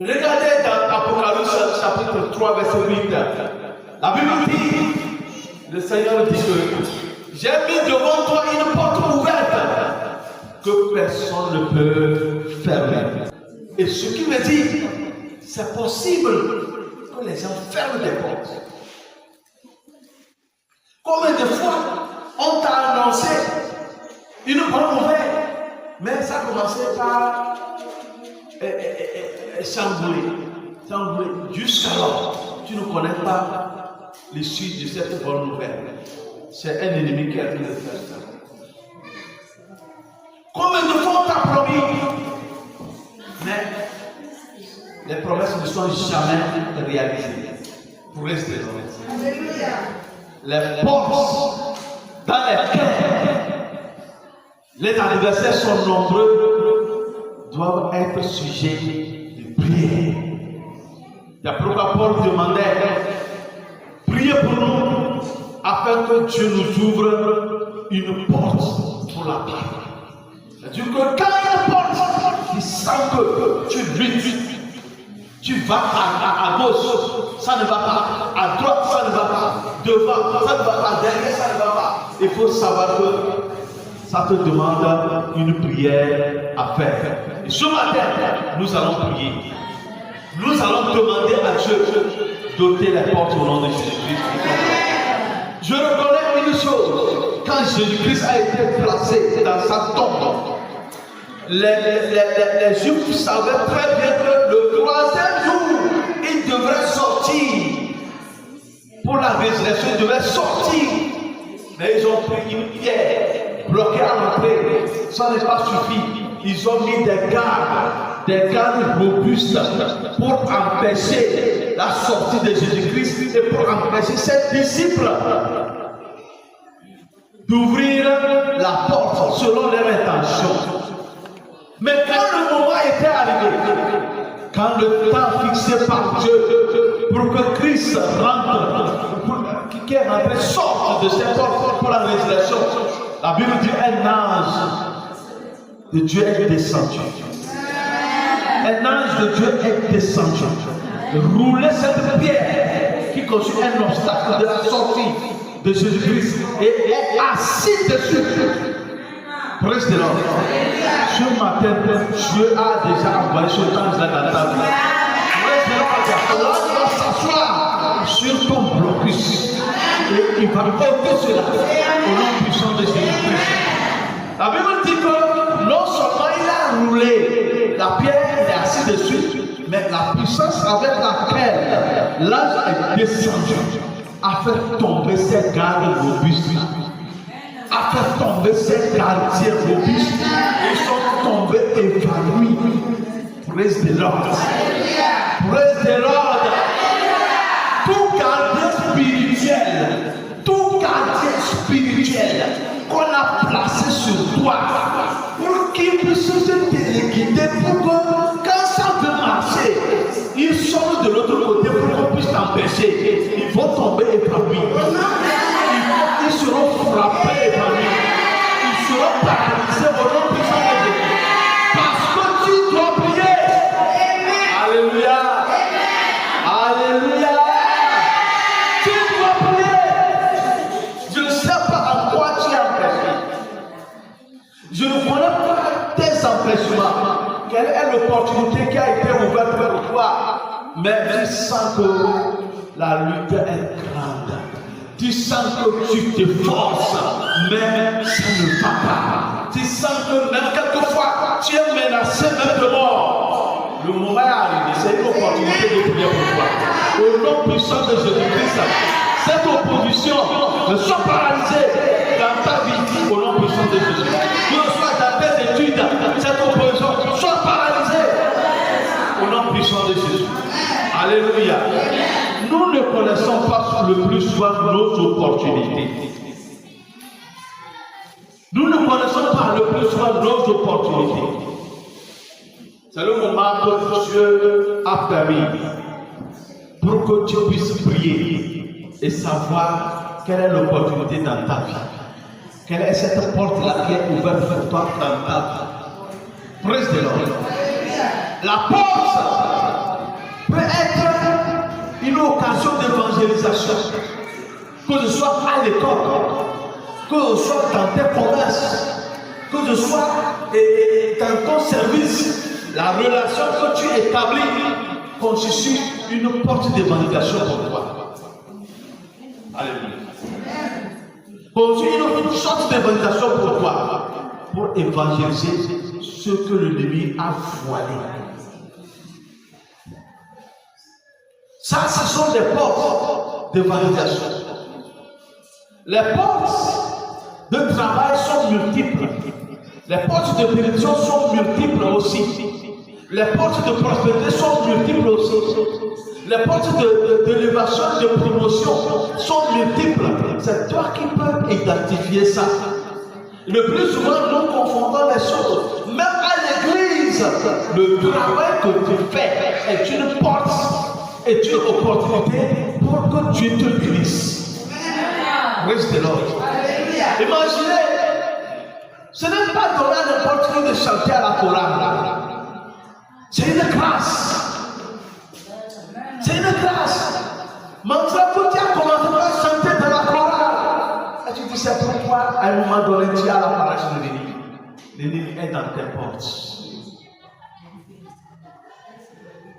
Regardez dans Apocalypse chapitre 3, verset 8. La Bible dit, le Seigneur dit que j'ai mis devant toi une porte ouverte que personne ne peut fermer. Et ce qui veut dire, c'est possible que les gens ferment des portes. Combien de fois on t'a annoncé une bonne nouvelle, mais ça a commencé par chambouler. Jusqu'alors, tu ne connais pas l'issue de cette bonne nouvelle. C'est un ennemi qui a pu le faire ça. Combien de fois on t'a promis, mais les promesses ne sont jamais réalisées. Pour rester honnête. Les portes dans lesquelles les adversaires sont nombreux doivent être sujets de prière. C'est pourquoi Paul demandait, priez pour nous afin que Dieu nous ouvre une porte pour la paix. C'est-à-dire que quand il y a une porte, tu sens que tu luttes. Tu vas à gauche, ça ne va pas. À droite, ça ne va pas. Devant, ça ne va pas. Derrière, ça ne va pas. Il faut savoir que ça te demande une prière à faire. Et ce matin, nous allons prier. Nous allons demander à Dieu d'ôter les portes au nom de Jésus-Christ. Je reconnais une chose. Quand Jésus-Christ a été placé dans sa tombe, les Juifs savaient très bien que le troisième jour, ils devraient sortir. Pour la résurrection, ils devraient sortir. Mais ils ont pris une pierre, bloquée à l'entrée. Ça n'est pas suffi. Ils ont mis des gardes robustes pour empêcher la sortie de Jésus-Christ et pour empêcher ses disciples d'ouvrir la porte selon leur intention. Mais quand le moment était arrivé, quand le temps fixé par Dieu pour que Christ rentre, qui est rentré, sorte de ses portes pour la résurrection, la Bible dit un ange de Dieu est descendu. Un ange de Dieu est descendu. Rouler cette pierre qui constitue un obstacle de la sortie de Jésus-Christ et est assis dessus. Praise the Lord. Ce matin, Dieu a déjà envoyé ce ange là dans ta vie. Praise the Lord. L'ange va s'asseoir sur ton blocus et il va ôter cela au nom puissant de Jésus-Christ. La Bible dit que non seulement il a roulé la pierre, il est assis dessus, mais la puissance avec laquelle l'ange est descendu a fait tomber ses gardes robustes. A fait tomber ces gardiens robustes. Ils sont tombés évanouis. Praise the Lord. Praise the Lord. Tout gardien spirituel qu'on a placé sur toi pour qu'il puisse se téléguider pour que quand ça veut marcher, ils sont de l'autre côté pour qu'on puisse t'empêcher. Ils vont tomber évanouis. Ils seront frappés évanouis. Ils seront paralysés au nom puissant de Jésus. Parce que tu dois prier. Alléluia. Alléluia. Tu dois prier. Je ne sais pas en quoi tu es empêché. Je ne connais pas tes empêchements. Quelle est l'opportunité qui a été ouverte pour toi? Mais tu sens que la lutte est grande. Tu sens que tu te forces, mais ça ne va pas. Tu sens que même quelquefois, tu es menacé même de mort. Le moment est arrivé, c'est une opportunité de prier pour toi. Au nom puissant de Jésus-Christ, cette opposition ne soit paralysée dans ta vie. Au nom puissant de Jésus. Que soit dans tes études, cette opposition soit paralysée. Au nom puissant de Jésus. Alléluia. Nous ne connaissons pas le plus souvent nos opportunités. Nous ne connaissons pas le plus souvent nos opportunités. C'est le moment que Dieu a permis pour que tu puisses prier et savoir quelle est l'opportunité dans ta vie. Quelle est cette porte-là qui est ouverte pour toi dans ta vie. Praise the Lord. La porte soit à l'école, que ce soit dans tes commerces, que ce soit dans ton service, la relation que tu établis constitue une porte d'évangélisation pour toi. Alléluia. Constitue une sorte d'évangélisation pour toi, pour évangéliser ce que l'ennemi a voilé. Ça, ce sont des portes d'évangélisation. Les portes de travail sont multiples. Les portes de bénédiction sont multiples aussi. Les portes de prospérité sont multiples aussi. Les portes d'élévation, de promotion sont multiples. C'est toi qui peux identifier ça. Le plus souvent, nous confondons les choses. Même à l'église, le travail que tu fais est une porte, est une opportunité pour que Dieu te bénisse. Praise the Lord. Imaginez, ce n'est pas donné à n'importe qui de chanter à la chorale. C'est une grâce. C'est une grâce. Maintenant, quand tu as commencé à chanter dans la chorale, et tu dis c'est pourquoi à un moment donné tu as la parole de l'ennemi. L'ennemi est dans tes portes.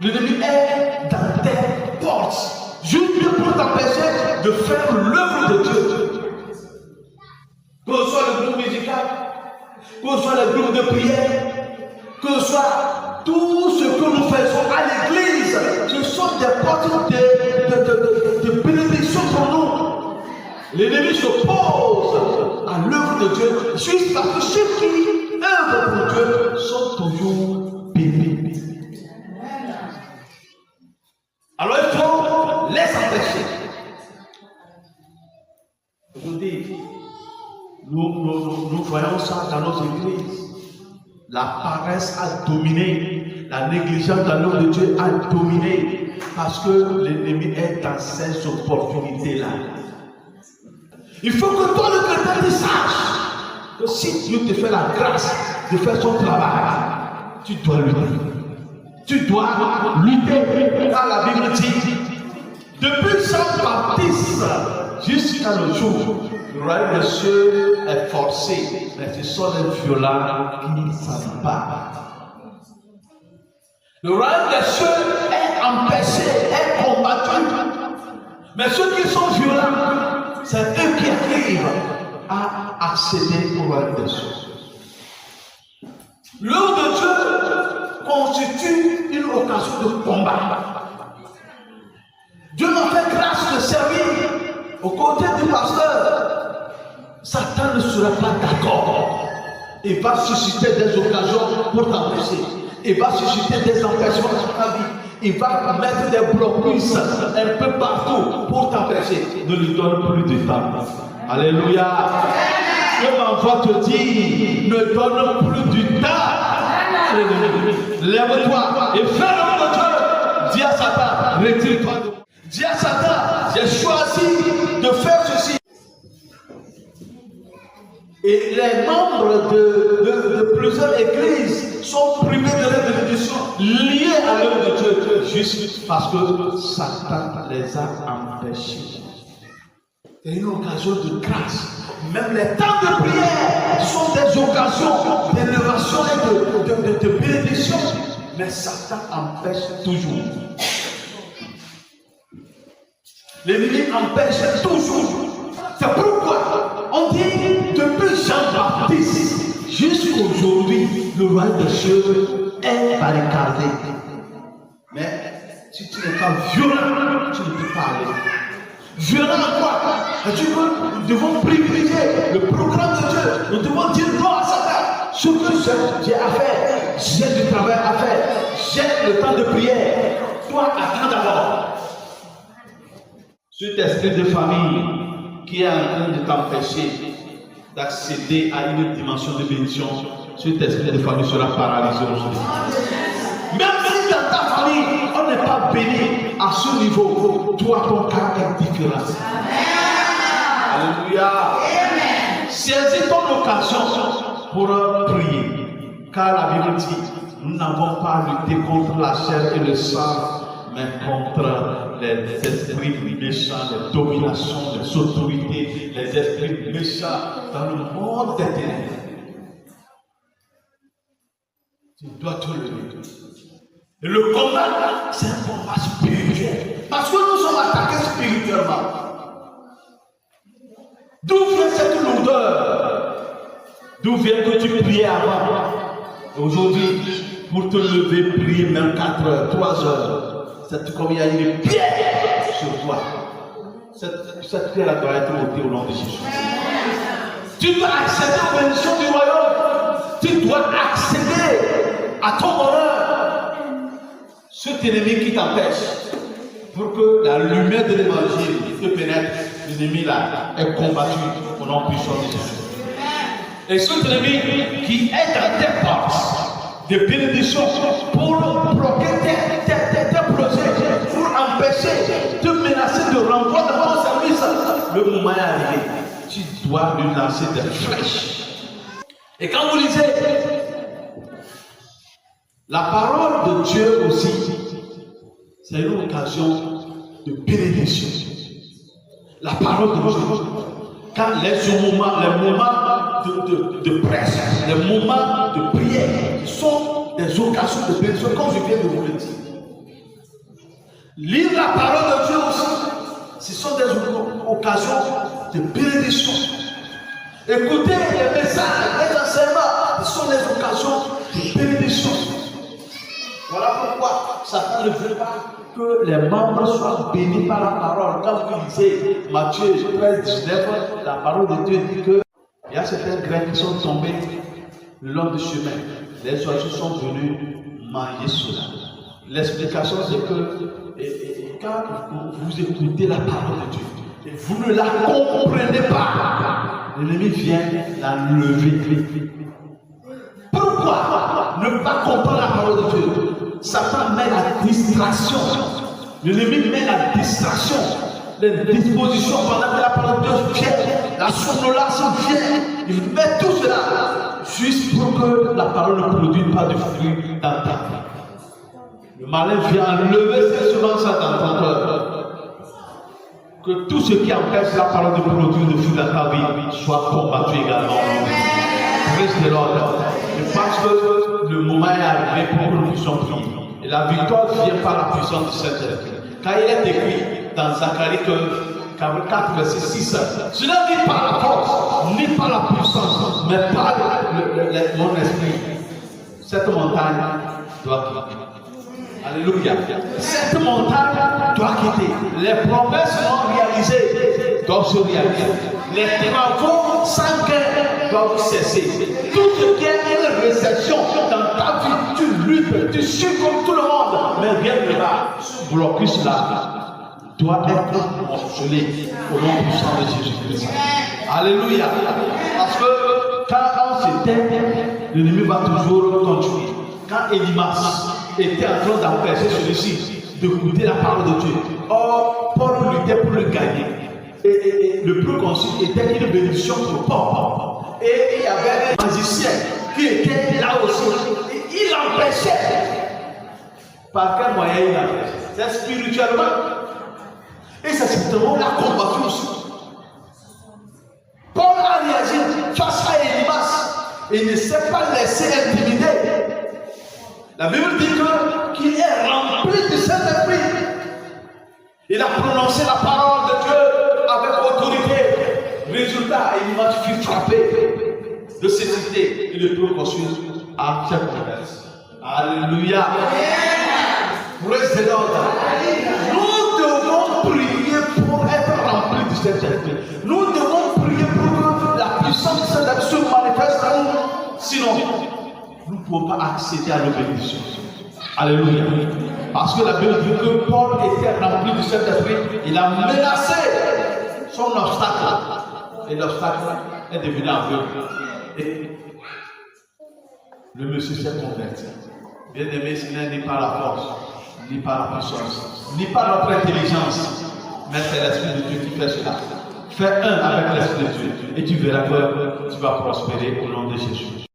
L'ennemi est dans tes portes. Juste pour t'empêcher de faire l'œuvre de Dieu. Que ce soit le groupe musical, que ce soit le groupe de prière, que ce soit tout ce que nous faisons à l'église, ce sont des portes de bénédiction pour nous. L'ennemi s'oppose à l'œuvre de Dieu, juste parce que ceux qui œuvrent pour Dieu sont toujours bénis. Alors il faut les empêcher. Aujourd'hui, nous voyons ça dans nos églises. La paresse a dominé, la négligence dans l'œuvre de Dieu a dominé, parce que l'ennemi est dans ces opportunités-là. Il faut que toi, le chrétien, tu saches que si Dieu te fait la grâce de faire son travail, tu dois lutter. Tu dois lutter, car la Bible dit, depuis Jean-Baptiste jusqu'à nos jours, le royaume des cieux est forcé, mais ce sont les violents qui s'en battent. Le royaume des cieux est empêché, est combattu, mais ceux qui sont violents, c'est eux qui arrivent à accéder au royaume des cieux. L'œuvre de Dieu constitue une occasion de combat. Dieu m'a fait grâce de servir aux côtés du pasteur. Satan ne sera pas d'accord. Il va susciter des occasions pour t'empêcher. Il va susciter des empêchements dans ta vie. Il va mettre des blocus un peu partout pour t'empêcher. Ne lui donne plus de temps. Alléluia. Dieu m'envoie te dire, ne donne plus du temps. Lève-toi et fais l'œuvre de Dieu. Dis à Satan, retire-toi. Dis à Satan, j'ai choisi de faire ceci. Et les membres de plusieurs églises sont privés de leur bénédiction liée à l'œuvre de Dieu, juste parce que Satan les a empêchés. C'est une occasion de grâce. Même les temps de prière sont des occasions d'élévation et de bénédiction. Mais Satan empêche toujours. L'ennemi empêche toujours. C'est pourquoi on dit depuis Jean-Baptiste jusqu'à aujourd'hui, le royaume des cieux est barricadé. Mais si tu n'es pas violent, tu ne peux pas aller. Violent à quoi? Nous devons privilégier le programme de Dieu. Nous devons dire non à Satan. Ce que j'ai à faire, j'ai du travail à faire, j'ai le temps de prière. Toi, attends d'abord. Cet esprit de famille qui est en train de t'empêcher d'accéder à une dimension de bénédiction, cet esprit de famille sera paralysé aujourd'hui. Même si dans ta famille, on n'est pas béni à ce niveau, toi, ton cas est différent. Alléluia. Saisis ton occasion pour prier. Car la Bible dit, nous n'avons pas lutté contre la chair et le sang, mais contre les esprits méchants, les dominations, les autorités, les esprits méchants dans le monde des ténèbres. Tu dois te lever. Et le combat, c'est un combat spirituel. Parce que nous sommes attaqués spirituellement. D'où vient cette lourdeur? D'où vient que tu priais avant? Aujourd'hui, pour te lever, prier même 4 heures, 3 heures, c'est comme il y a une pierre sur toi. Cette pierre doit être ôtée au nom de Jésus. Tu dois accéder aux bénédictions du royaume. Tu dois accéder à ton bonheur. Cet ennemi qui t'empêche, pour que la lumière de l'évangile te pénètre, l'ennemi là est combattu au nom puissant de Jésus. Et cet ennemi qui est dans tes portes de bénédiction pour bloquer tes projets, pour empêcher, te menacer de renvoi dans ton service, le moment est arrivé. Tu dois lui lancer des flèches. Et quand vous lisez la parole de Dieu aussi, c'est une occasion de bénédiction. La parole de Dieu, quand les moments de presse, les moments de prière sont des occasions de bénédiction, comme je viens de vous le dire. Lire la parole de Dieu aussi, ce sont des occasions de bénédiction. Écouter les messages, les enseignements, ce sont des occasions de bénédiction. Voilà pourquoi Satan ne veut pas que les membres soient bénis par la parole. Quand vous lisez Matthieu 13, 19, la parole de Dieu dit que il y a certains grains qui sont tombés le long du chemin. Les oiseaux sont venus manger cela. L'explication c'est que quand vous écoutez la parole de Dieu et vous ne la comprenez pas, l'ennemi vient la lever. Pourquoi ne pas comprendre la parole de Dieu? Satan met la distraction. L'ennemi met la distraction. Les dispositions pendant que la parole de Dieu vient, la somnolence vient. Il met tout cela juste pour que la parole ne produise pas de fruits dans ta vie. Le malin vient enlever cette semence dans ton cœur. Que tout ce qui empêche la parole de produire de fruits dans ta vie soit combattu également. Praise the Lord. Je pense que le moment est arrivé pour que nous puissions prier. Et la victoire vient par la puissance du Saint-Esprit. Quand il est écrit dans Zacharie 4, verset 6, je ne dis pas la force, ni par la puissance, mais par mon esprit. Cette montagne doit quitter. Alléluia. Cette montagne doit quitter. Les promesses non réalisées doivent se réaliser. Les travaux sans gain doivent cesser. Tout ce qui est une réception dans ta vie, tu luttes, tu suis comme tout le monde, mais rien ne va bloquer cela. Doit être morcelé au nom puissant de Jésus-Christ. Alléluia. Parce que quand on s'éteint, l'ennemi va toujours continuer. Quand Élimas était en train d'empêcher celui-ci d'écouter la parole de Dieu, or Paul luttait pour le gagner. Et le proconsule était une bénédiction pour Paul. Et il y avait un magicien qui était là aussi. Et il empêchait. Par quel moyen il empêchait? C'est spirituellement. Et c'est certainement la combattu aussi. Paul a réagi face à Élimas et ne s'est pas laissé intimider. La Bible dit qu'il est rempli du Saint-Esprit. Il a prononcé la parole de Dieu avec autorité. Résultat, Élimas fut frappé de cécité et le proconsule a fait converse. Alléluia. Praise the Lord. Nous devons prier pour être remplis du Saint-Esprit. Nous devons prier pour que la puissance du Saint-Esprit se manifeste en nous. Sinon, nous ne pouvons pas accéder à nos bénédictions. Alléluia. Parce que la Bible dit que Paul était rempli du Saint-Esprit. Il a menacé son obstacle. Et l'obstacle est devenu aveugle. Et le monsieur s'est converti. Bien aimé, ce n'est ni par la force, ni par la puissance, ni par notre intelligence, mais c'est l'Esprit de Dieu qui fait cela. Fais un avec l'Esprit de Dieu et tu verras que tu vas prospérer au nom de Jésus.